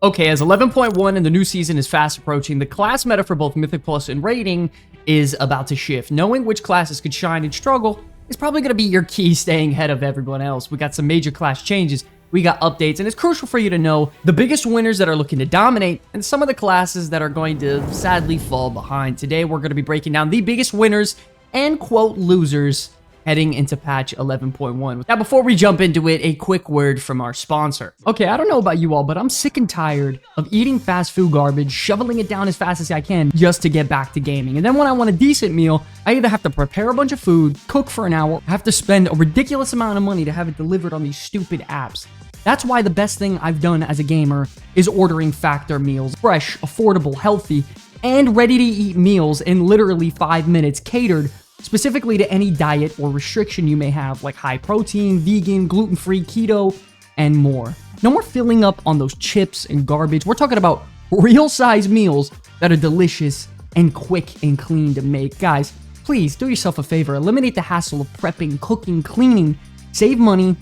Okay, as 11.1 and the new season is fast approaching, the class meta for both Mythic Plus and Rating is about to shift. Knowing which classes could shine and struggle is probably going to be your key staying ahead of everyone else. We got some major class changes, we got updates, and it's crucial for you to know the biggest winners that are looking to dominate and some of the classes that are going to sadly fall behind. Today, we're going to be breaking down the biggest winners and quote losers heading into patch 11.1. Now, before we jump into it, a quick word from our sponsor. Okay, I don't know about you all, but I'm sick and tired of eating fast food garbage, shoveling it down as fast as I can just to get back to gaming. And then when I want a decent meal, I either have to prepare a bunch of food, cook for an hour, have to spend a ridiculous amount of money to have it delivered on these stupid apps. That's why the best thing I've done as a gamer is ordering Factor meals. Fresh, affordable, healthy, and ready-to-eat meals in literally 5 minutes, catered specifically to any diet or restriction you may have, like high protein, vegan, gluten-free, keto, and more. No more filling up on those chips and garbage. We're talking about real-size meals that are delicious and quick and clean to make. Guys, please do yourself a favor. Eliminate the hassle of prepping, cooking, cleaning. Save money,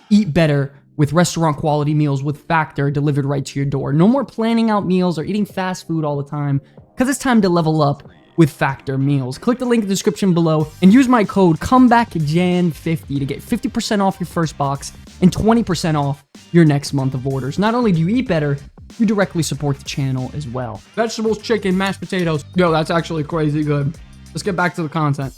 eat better with restaurant-quality meals with Factor delivered right to your door. No more planning out meals or eating fast food all the time, because it's time to level up with Factor meals. Click the link in the description below and use my code COMEBACKJAN50 to get 50% off your first box and 20% off your next month of orders. Not only do you eat better, you directly support the channel as well. Vegetables, chicken, mashed potatoes. Yo, that's actually crazy good. Let's get back to the content.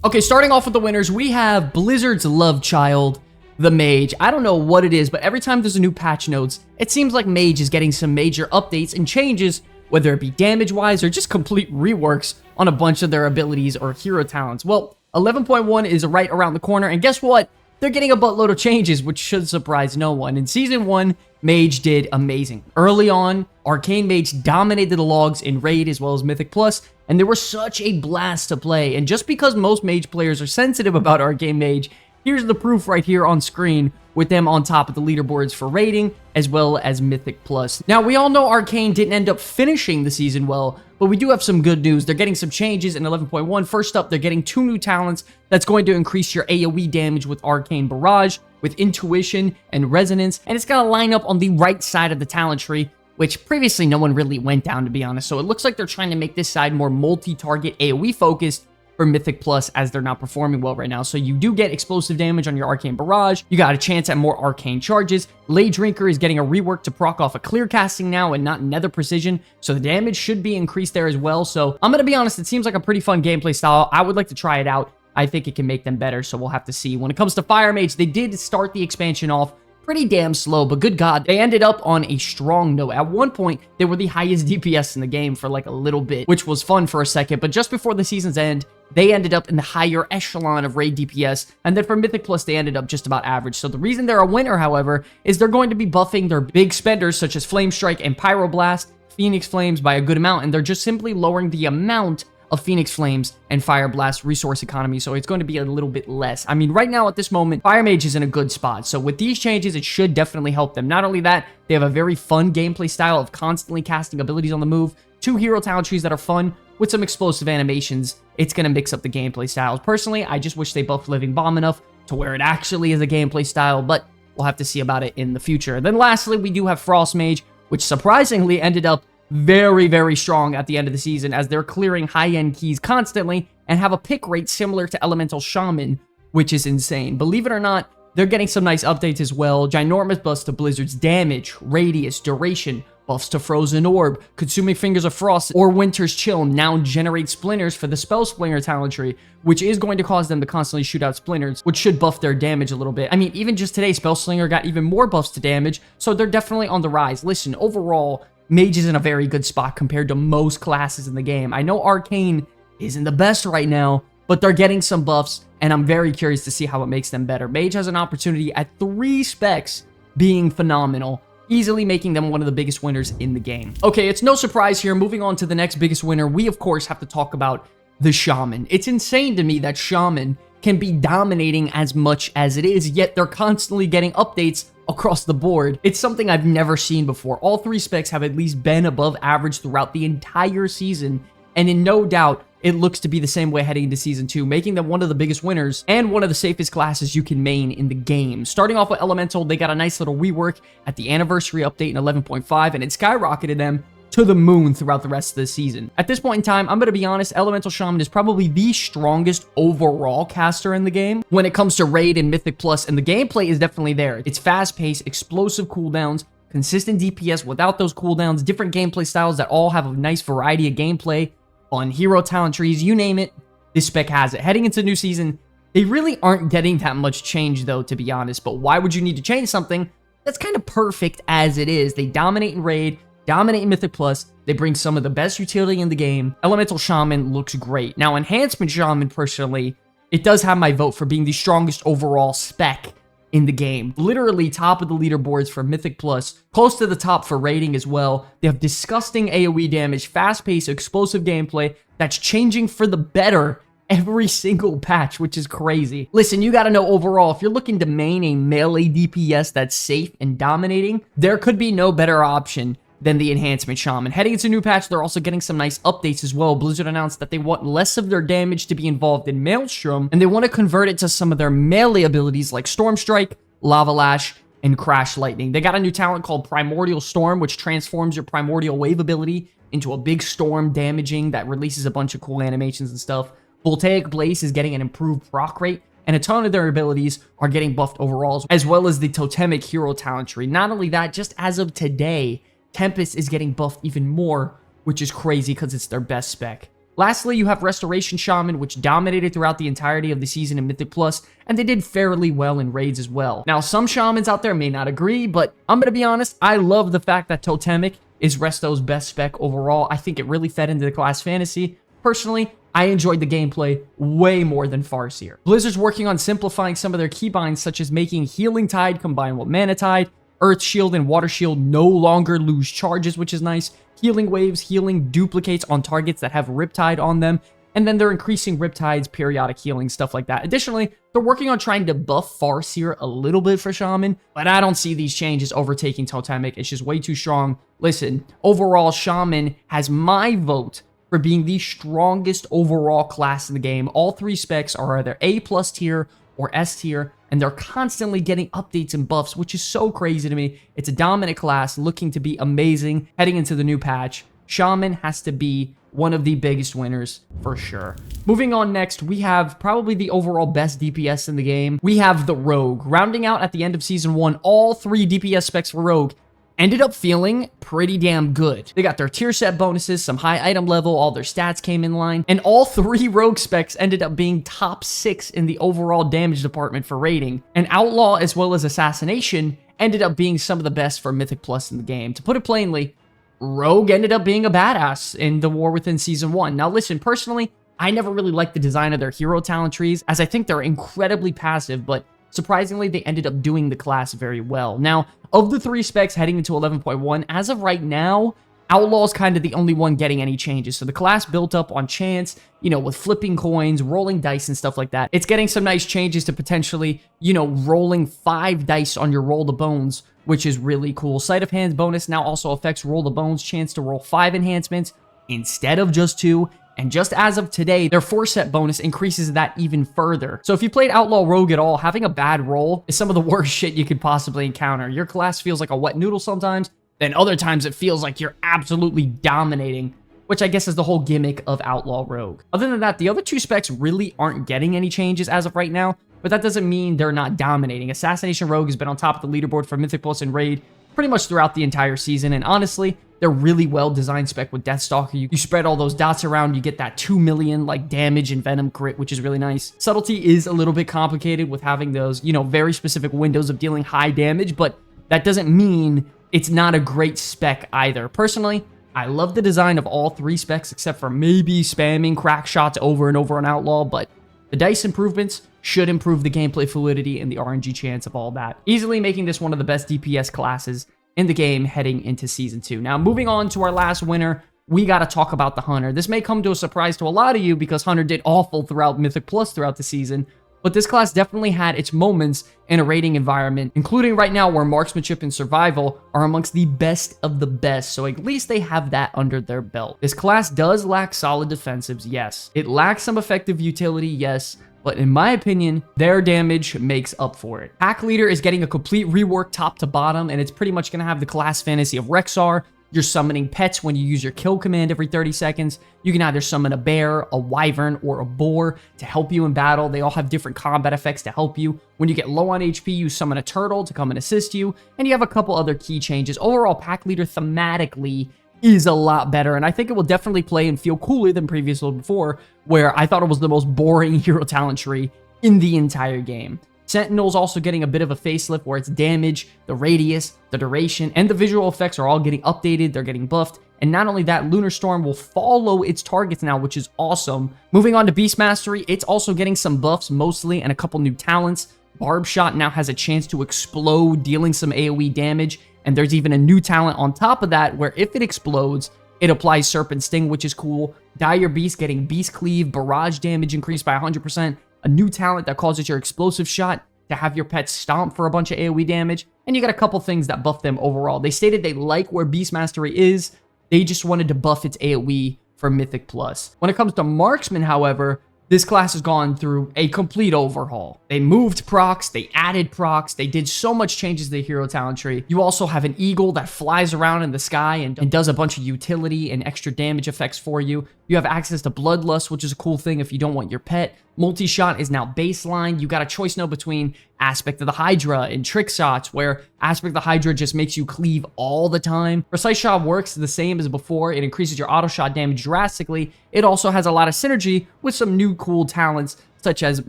Okay, starting off with the winners, we have Blizzard's love child, the Mage. I don't know what it is, but every time there's a new patch notes, it seems like Mage is getting some major updates and changes, whether it be damage-wise or just complete reworks on a bunch of their abilities or hero talents. Well, 11.1 is right around the corner, and guess what? They're getting a buttload of changes, which should surprise no one. In Season 1, Mage did amazing. Early on, Arcane Mage dominated the logs in Raid as well as Mythic Plus, and they were such a blast to play. And just because most Mage players are sensitive about Arcane Mage, here's the proof right here on screen with them on top of the leaderboards for Rating as well as Mythic Plus. Now, we all know Arcane didn't end up finishing the season well, but we do have some good news. They're getting some changes in 11.1. First up, they're getting 2 new talents that's going to increase your AoE damage with Arcane Barrage, with Intuition and Resonance, and it's going to line up on the right side of the talent tree, which previously no one really went down, to be honest. So it looks like they're trying to make this side more multi-target AoE focused for Mythic Plus, as they're not performing well right now. So you do get explosive damage on your Arcane Barrage. You got a chance at more Arcane charges. Lay Drinker is getting a rework to proc off a clear casting now and not Nether Precision, so the damage should be increased there as well. So I'm going to be honest, it seems like a pretty fun gameplay style. I would like to try it out. I think it can make them better, so we'll have to see. When it comes to Fire Mage, they did start the expansion off pretty damn slow, but good God, they ended up on a strong note. At one point, they were the highest DPS in the game for like a little bit, which was fun for a second, but just before the season's end, they ended up in the higher echelon of raid DPS, and then for Mythic Plus, they ended up just about average. So the reason they're a winner, however, is they're going to be buffing their big spenders, such as Flame Strike and Pyroblast, Phoenix Flames by a good amount, and they're just simply lowering the amount of Phoenix Flames and Fire Blast resource economy, so it's going to be a little bit less. I mean, right now at this moment, Fire Mage is in a good spot, so with these changes, it should definitely help them. Not only that, they have a very fun gameplay style of constantly casting abilities on the move, 2 hero talent trees that are fun, with some explosive animations. It's going to mix up the gameplay styles. Personally, I just wish they buffed Living Bomb enough to where it actually is a gameplay style, but we'll have to see about it in the future. Then lastly, we do have Frost Mage, which surprisingly ended up very, very strong at the end of the season, as they're clearing high-end keys constantly and have a pick rate similar to Elemental Shaman, which is insane. Believe it or not, they're getting some nice updates as well. Ginormous buffs to Blizzard's damage, radius, duration, buffs to Frozen Orb, Consuming Fingers of Frost, or Winter's Chill now generate splinters for the Spell Slinger talent tree, which is going to cause them to constantly shoot out splinters, which should buff their damage a little bit. I mean, even just today, Spell Slinger got even more buffs to damage, so they're definitely on the rise. Listen, overall, Mage is in a very good spot compared to most classes in the game. I know Arcane isn't the best right now, but they're getting some buffs, and I'm very curious to see how it makes them better. Mage has an opportunity at 3 specs being phenomenal, easily making them one of the biggest winners in the game. Okay, it's no surprise here. Moving on to the next biggest winner, we of course have to talk about the Shaman. It's insane to me that Shaman can be dominating as much as it is, yet they're constantly getting updates across the board. It's something I've never seen before. All 3 specs have at least been above average throughout the entire season, and in no doubt, it looks to be the same way heading into Season 2, making them one of the biggest winners and one of the safest classes you can main in the game. Starting off with Elemental, they got a nice little rework at the anniversary update in 11.5, and it skyrocketed them to the moon throughout the rest of the season. At this point in time, I'm going to be honest, Elemental Shaman is probably the strongest overall caster in the game when it comes to Raid and Mythic Plus, and the gameplay is definitely there. It's fast-paced, explosive cooldowns, consistent DPS without those cooldowns, different gameplay styles that all have a nice variety of gameplay, on hero talent trees, you name it, this spec has it. Heading into the new season, they really aren't getting that much change though, to be honest, but why would you need to change something that's kind of perfect as it is? They dominate in Raid, dominate in Mythic Plus, they bring some of the best utility in the game. Elemental Shaman looks great. Now, Enhancement Shaman, personally, it does have my vote for being the strongest overall spec in the game. Literally top of the leaderboards for Mythic Plus, close to the top for rating as well. They have disgusting AoE damage, fast-paced, explosive gameplay that's changing for the better every single patch, which is crazy. Listen, you gotta know overall, if you're looking to main a melee DPS that's safe and dominating, there could be no better option than the Enhancement Shaman. Heading into a new patch, they're also getting some nice updates as well. Blizzard announced that they want less of their damage to be involved in Maelstrom, and they want to convert it to some of their melee abilities like Storm Strike, Lava Lash, and Crash Lightning. They got a new talent called Primordial Storm, which transforms your Primordial Wave ability into a big storm damaging that releases a bunch of cool animations and stuff. Voltaic Blaze is getting an improved proc rate, and a ton of their abilities are getting buffed overall, as well as the Totemic Hero talent tree. Not only that, just as of today, Tempest is getting buffed even more, which is crazy because it's their best spec. Lastly, you have Restoration Shaman, which dominated throughout the entirety of the season in Mythic Plus, and they did fairly well in raids as well. Now, some shamans out there may not agree, but I'm going to be honest, I love the fact that Totemic is Resto's best spec overall. I think it really fed into the class fantasy. Personally, I enjoyed the gameplay way more than Farseer. Blizzard's working on simplifying some of their keybinds, such as making Healing Tide combine with Mana Tide, Earth Shield and Water Shield no longer lose charges, which is nice. Healing Waves, healing duplicates on targets that have Riptide on them. And then they're increasing Riptide's periodic healing, stuff like that. Additionally, they're working on trying to buff Farseer a little bit for Shaman, but I don't see these changes overtaking Totemic. It's just way too strong. Listen, overall, Shaman has my vote for being the strongest overall class in the game. All three specs are either A+ tier or S tier, and they're constantly getting updates and buffs, which is so crazy to me. It's a dominant class looking to be amazing heading into the new patch. Shaman has to be one of the biggest winners for sure. Moving on next, we have probably the overall best DPS in the game. We have the Rogue. Rounding out at the end of Season 1, all three DPS specs for Rogue ended up feeling pretty damn good. They got their tier set bonuses, some high item level, all their stats came in line, and all three Rogue specs ended up being top 6 in the overall damage department for rating. And Outlaw as well as Assassination ended up being some of the best for Mythic Plus in the game. To put it plainly, Rogue ended up being a badass in the War Within Season 1. Now listen, personally, I never really liked the design of their hero talent trees, as I think they're incredibly passive, but surprisingly, they ended up doing the class very well. Now, of the three specs heading into 11.1, as of right now, Outlaw's kind of the only one getting any changes. So the class built up on chance, you know, with flipping coins, rolling dice and stuff like that. It's getting some nice changes to potentially, you know, rolling 5 dice on your Roll the Bones, which is really cool. Sleight of Hand bonus now also affects Roll the Bones chance to roll 5 enhancements instead of just 2. And just as of today, their 4-set bonus increases that even further. So if you played Outlaw Rogue at all, having a bad roll is some of the worst shit you could possibly encounter. Your class feels like a wet noodle sometimes, then other times it feels like you're absolutely dominating, which I guess is the whole gimmick of Outlaw Rogue. Other than that, the other two specs really aren't getting any changes as of right now, but that doesn't mean they're not dominating. Assassination Rogue has been on top of the leaderboard for Mythic Plus and Raid pretty much throughout the entire season, and honestly, they're really well designed spec with Deathstalker. You spread all those dots around, you get that 2 million like damage and venom crit, which is really nice. Subtlety is a little bit complicated with having those, you know, very specific windows of dealing high damage, but that doesn't mean it's not a great spec either. Personally, I love the design of all three specs except for maybe spamming crack shots over and over on Outlaw, but the dice improvements should improve the gameplay fluidity and the RNG chance of all that, easily making this one of the best DPS classes in the game heading into Season 2. Now, moving on to our last winner, we got to talk about the Hunter. This may come to a surprise to a lot of you because Hunter did awful throughout Mythic Plus throughout the season, but this class definitely had its moments in a raiding environment, including right now where marksmanship and survival are amongst the best of the best, so at least they have that under their belt. This class does lack solid defensives, yes. It lacks some effective utility, yes, but in my opinion, their damage makes up for it. Pack Leader is getting a complete rework top to bottom, and it's pretty much going to have the class fantasy of Rexar. You're summoning pets when you use your kill command every 30 seconds. You can either summon a bear, a wyvern, or a boar to help you in battle. They all have different combat effects to help you. When you get low on HP, you summon a turtle to come and assist you, and you have a couple other key changes. Overall, Pack Leader thematically is a lot better, and I think it will definitely play and feel cooler than previously before, where I thought it was the most boring hero talent tree in the entire game. Sentinel's also getting a bit of a facelift where its damage, the radius, the duration, and the visual effects are all getting updated. They're getting buffed. And not only that, Lunar Storm will follow its targets now, which is awesome. Moving on to Beast Mastery, it's also getting some buffs mostly and a couple new talents. Barb Shot now has a chance to explode, dealing some AoE damage. And there's even a new talent on top of that where if it explodes, it applies Serpent Sting, which is cool. Dire Beast getting Beast Cleave, barrage damage increased by 100%. A new talent that causes your explosive shot to have your pet stomp for a bunch of AoE damage, and you got a couple things that buff them overall. They stated they like where Beast Mastery is, they just wanted to buff its AoE for Mythic Plus. When it comes to Marksman, however, this class has gone through a complete overhaul. They moved procs, they added procs, they did so much changes to the hero talent tree. You also have an eagle that flies around in the sky and does a bunch of utility and extra damage effects for you. You have access to Bloodlust, which is a cool thing if you don't want your pet. Multi-shot is now baseline. You got a choice now between Aspect of the Hydra and Trick Shots, where Aspect of the Hydra just makes you cleave all the time. Precise Shot works the same as before. It increases your auto shot damage drastically. It also has a lot of synergy with some new cool talents, such as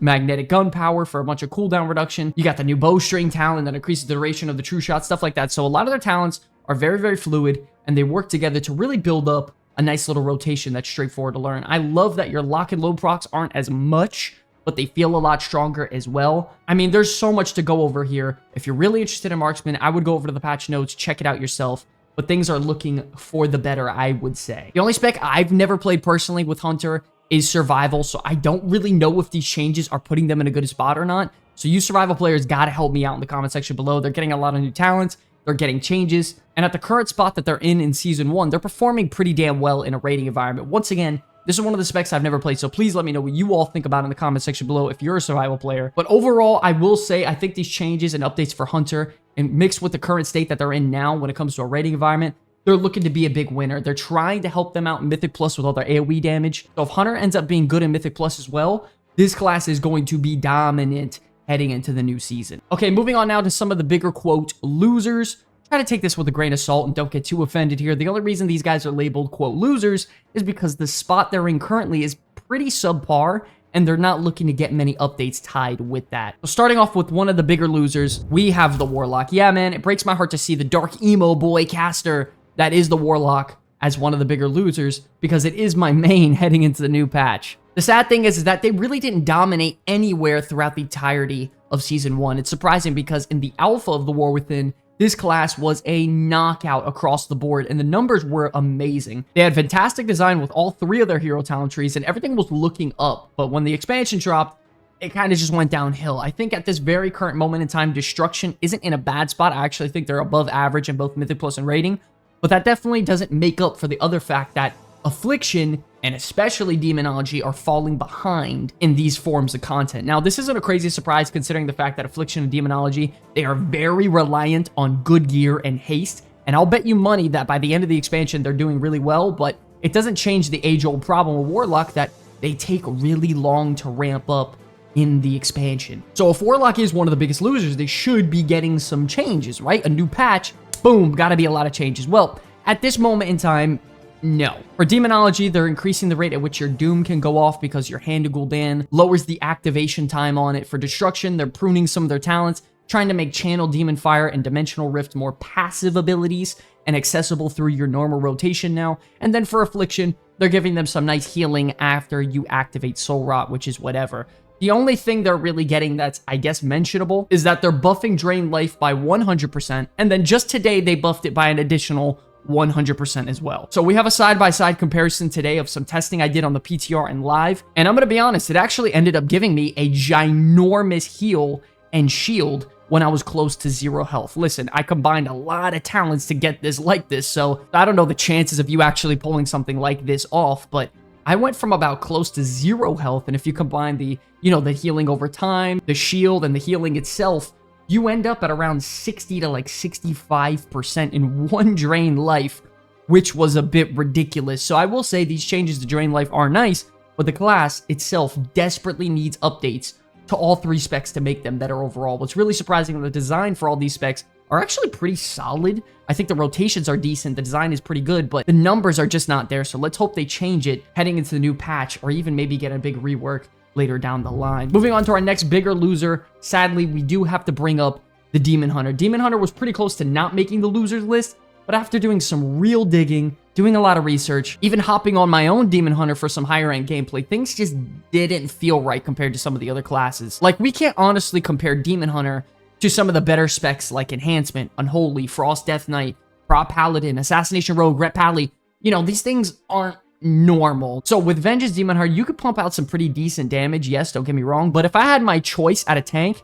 Magnetic Gunpowder for a bunch of cooldown reduction. You got the new Bowstring talent that increases the duration of the true shot, stuff like that. So a lot of their talents are very, very fluid, and they work together to really build up a nice little rotation that's straightforward to learn. I love that your lock and load procs aren't as much, but they feel a lot stronger as well. I mean, there's so much to go over here. If you're really interested in Marksman, I would go over to the patch notes, check it out yourself, but things are looking for the better, I would say. The only spec I've never played personally with Hunter is Survival, so I don't really know if these changes are putting them in a good spot or not. So you Survival players gotta help me out in the comment section below. They're getting a lot of new talents, they're getting changes, and at the current spot that they're in Season 1, they're performing pretty damn well in a raiding environment. Once again, this is one of the specs I've never played, so please let me know what you all think about it in the comment section below if you're a Survival player. But overall, I will say I think these changes and updates for Hunter, and mixed with the current state that they're in now when it comes to a raiding environment, they're looking to be a big winner. They're trying to help them out in Mythic Plus with all their AoE damage. So if Hunter ends up being good in Mythic Plus as well, this class is going to be dominant heading into the new season. Okay, moving on now to some of the bigger, quote, losers. Try to take this with a grain of salt and don't get too offended here. The only reason these guys are labeled, quote, losers is because the spot they're in currently is pretty subpar, and they're not looking to get many updates tied with that. So starting off with one of the bigger losers, we have the Warlock. Yeah, man, it breaks my heart to see the dark emo boy caster that is the Warlock as one of the bigger losers, because it is my main heading into the new patch. The sad thing is that they really didn't dominate anywhere throughout the entirety of Season 1. It's surprising because in the alpha of the War Within, this class was a knockout across the board, and the numbers were amazing. They had fantastic design with all three of their hero talent trees, and everything was looking up. But when the expansion dropped, it kind of just went downhill. I think at this very current moment in time, Destruction isn't in a bad spot. I actually think they're above average in both Mythic Plus and rating. But that definitely doesn't make up for the other fact that Affliction and especially Demonology are falling behind in these forms of content. Now, this isn't a crazy surprise considering the fact that Affliction and Demonology, they are very reliant on good gear and haste, and I'll bet you money that by the end of the expansion, they're doing really well, but it doesn't change the age-old problem with Warlock that they take really long to ramp up in the expansion. So if Warlock is one of the biggest losers, they should be getting some changes, right? A new patch, boom, gotta be a lot of changes. Well, at this moment in time, no. For Demonology, they're increasing the rate at which your Doom can go off because your Hand of Gul'dan lowers the activation time on it. For Destruction, they're pruning some of their talents, trying to make Channel Demon Fire and Dimensional Rift more passive abilities and accessible through your normal rotation now. And then for Affliction, they're giving them some nice healing after you activate Soul Rot, which is whatever. The only thing they're really getting that's, I guess, mentionable is that they're buffing Drain Life by 100%, and then just today they buffed it by an additional 100% as well. So we have a side-by-side comparison today of some testing I did on the PTR and live, and I'm going to be honest, it actually ended up giving me a ginormous heal and shield when I was close to 0 health. Listen, I combined a lot of talents to get this like this, so I don't know the chances of you actually pulling something like this off, but I went from about close to 0 health, and if you combine the, the healing over time, the shield, and the healing itself, you end up at around 60 to like 65% in one drain life, which was a bit ridiculous. So I will say these changes to drain life are nice, but the class itself desperately needs updates to all 3 specs to make them better overall. What's really surprising, the design for all these specs are actually pretty solid. I think the rotations are decent, the design is pretty good, but the numbers are just not there. So let's hope they change it heading into the new patch, or even maybe get a big rework later down the line. Moving on to our next bigger loser, sadly, we do have to bring up the Demon Hunter. Demon Hunter was pretty close to not making the losers list, but after doing some real digging, doing a lot of research, even hopping on my own Demon Hunter for some higher end gameplay, things just didn't feel right compared to some of the other classes. Like, we can't honestly compare Demon Hunter to some of the better specs like Enhancement, Unholy, Frost Death Knight, Prop Paladin, Assassination Rogue, Rep Pally. These things aren't normal. So with Vengeance Demon Hunter, you could pump out some pretty decent damage, yes, don't get me wrong, but if I had my choice at a tank,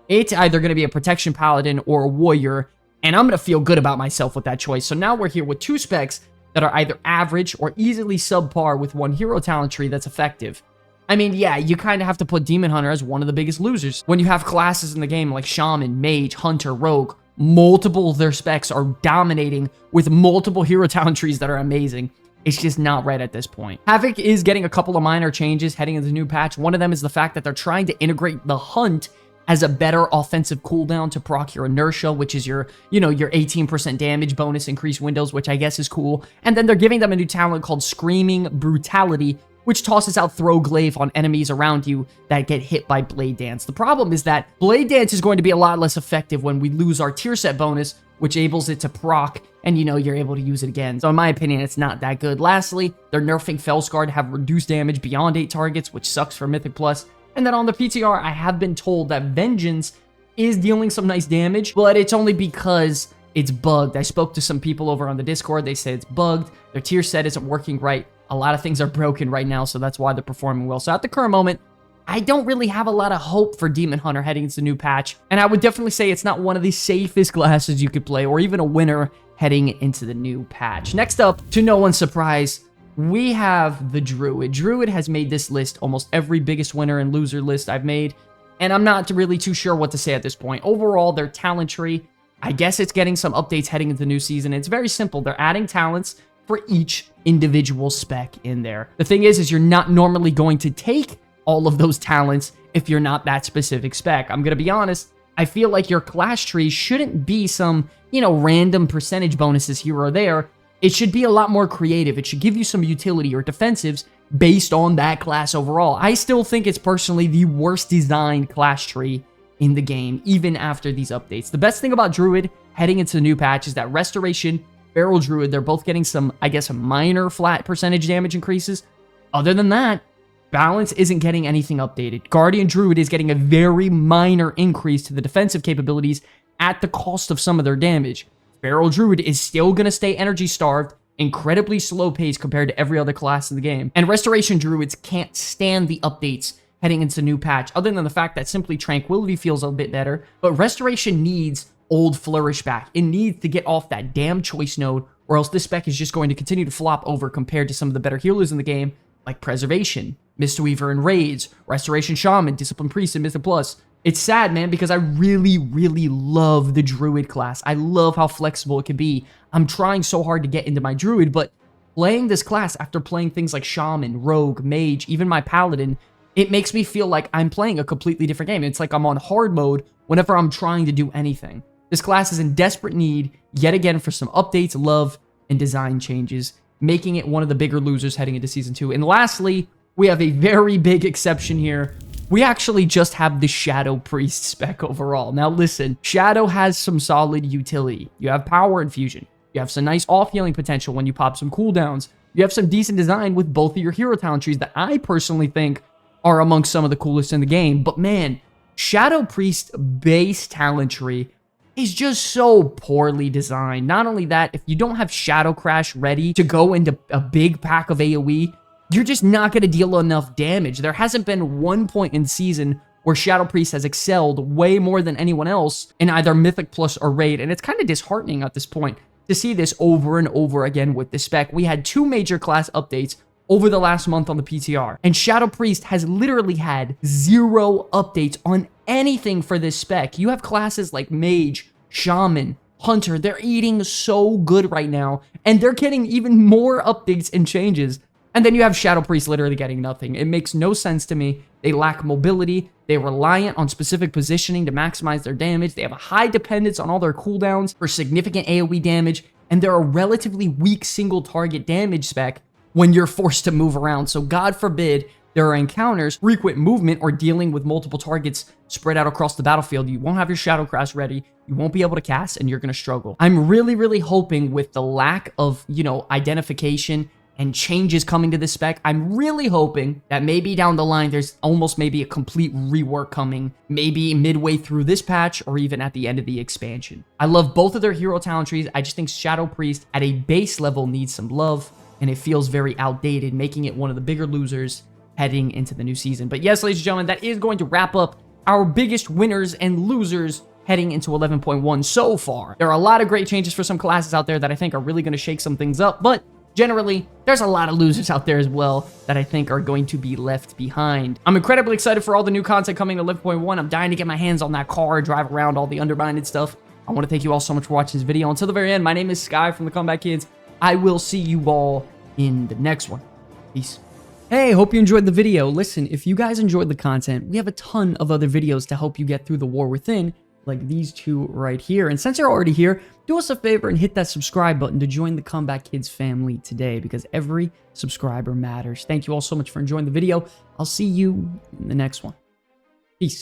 it's either going to be a Protection Paladin or a Warrior, and I'm going to feel good about myself with that choice. So now we're here with 2 specs that are either average or easily subpar with 1 hero talent tree that's effective. I mean, yeah, you kind of have to put Demon Hunter as one of the biggest losers. When you have classes in the game like Shaman, Mage, Hunter, Rogue, multiple of their specs are dominating with multiple hero talent trees that are amazing. It's just not right at this point. Havoc is getting a couple of minor changes heading into the new patch. One of them is the fact that they're trying to integrate the Hunt as a better offensive cooldown to proc your inertia, which is your 18% damage bonus, increased windows, which I guess is cool. And then they're giving them a new talent called Screaming Brutality, which tosses out Throw Glaive on enemies around you that get hit by Blade Dance. The problem is that Blade Dance is going to be a lot less effective when we lose our tier set bonus, which enables it to proc, and you're able to use it again. So in my opinion, it's not that good. Lastly, they're nerfing Fellscar to have reduced damage beyond 8 targets, which sucks for Mythic Plus. And then on the PTR, I have been told that Vengeance is dealing some nice damage, but it's only because it's bugged. I spoke to some people over on the Discord. They say it's bugged. Their tier set isn't working right. A lot of things are broken right now, so that's why they're performing well. So at the current moment, I don't really have a lot of hope for Demon Hunter heading into the new patch, and I would definitely say it's not one of the safest classes you could play, or even a winner heading into the new patch. Next up, to no one's surprise, we have the Druid. Druid has made this list almost every biggest winner and loser list I've made, and I'm not really too sure what to say at this point. Overall, their talent tree, I guess it's getting some updates heading into the new season. It's very simple. They're adding talents for each individual spec in there. The thing is you're not normally going to take all of those talents if you're not that specific spec. I'm gonna be honest, I feel like your class tree shouldn't be some, random percentage bonuses here or there. It should be a lot more creative. It should give you some utility or defensives based on that class overall. I still think it's personally the worst designed class tree in the game, even after these updates. The best thing about Druid heading into the new patch is that Restoration, Feral Druid, they're both getting some, I guess, minor flat percentage damage increases. Other than that, Balance isn't getting anything updated. Guardian Druid is getting a very minor increase to the defensive capabilities at the cost of some of their damage. Feral Druid is still going to stay energy starved, incredibly slow pace compared to every other class in the game. And Restoration Druids can't stand the updates heading into the new patch, other than the fact that simply Tranquility feels a bit better. But Restoration needs Old Flourish back. It needs to get off that damn choice node, or else this spec is just going to continue to flop over compared to some of the better healers in the game, like Preservation, Mistweaver and Raids, Restoration Shaman, Discipline Priest, and Mythic Plus. It's sad, man, because I really, really love the Druid class. I love how flexible it can be. I'm trying so hard to get into my Druid, but playing this class after playing things like Shaman, Rogue, Mage, even my Paladin, it makes me feel like I'm playing a completely different game. It's like I'm on hard mode whenever I'm trying to do anything. This class is in desperate need, yet again, for some updates, love, and design changes, making it one of the bigger losers heading into Season 2. And lastly, we have a very big exception here. We actually just have the Shadow Priest spec overall. Now listen, Shadow has some solid utility. You have power infusion. You have some nice off-healing potential when you pop some cooldowns. You have some decent design with both of your hero talent trees that I personally think are amongst some of the coolest in the game. But man, Shadow Priest base talent tree is just so poorly designed. Not only that, if you don't have Shadow Crash ready to go into a big pack of AoE, you're just not going to deal enough damage. There hasn't been one point in season where Shadow Priest has excelled way more than anyone else in either Mythic Plus or Raid, and it's kind of disheartening at this point to see this over and over again with the spec. We had 2 major class updates over the last month on the PTR, and Shadow Priest has literally had 0 updates on anything for this spec. You have classes like Mage, Shaman, Hunter. They're eating so good right now, and they're getting even more updates and changes. And then you have Shadow Priest literally getting nothing. It makes no sense to me. They lack mobility. They're reliant on specific positioning to maximize their damage. They have a high dependence on all their cooldowns for significant AoE damage, and they're a relatively weak single target damage spec when you're forced to move around. So God forbid there are encounters, frequent movement, or dealing with multiple targets spread out across the battlefield. You won't have your Shadow Crash ready. You won't be able to cast, and you're going to struggle. I'm really hoping with the lack of, identification and changes coming to this spec, I'm really hoping that maybe down the line, there's almost maybe a complete rework coming, maybe midway through this patch or even at the end of the expansion. I love both of their hero talent trees. I just think Shadow Priest at a base level needs some love, and it feels very outdated, making it one of the bigger losers heading into the new season. But yes, ladies and gentlemen, that is going to wrap up our biggest winners and losers heading into 11.1 so far. There are a lot of great changes for some classes out there that I think are really going to shake some things up, but generally, there's a lot of losers out there as well that I think are going to be left behind. I'm incredibly excited for all the new content coming to 11.1. I'm dying to get my hands on that car, drive around all the undermined stuff. I want to thank you all so much for watching this video. Until the very end, my name is Sky from the Comeback Kids. I will see you all in the next one. Peace. Hey, hope you enjoyed the video. Listen, if you guys enjoyed the content, we have a ton of other videos to help you get through the war within, like these 2 right here. And since you're already here, do us a favor and hit that subscribe button to join the Comeback Kids family today, because every subscriber matters. Thank you all so much for enjoying the video. I'll see you in the next one.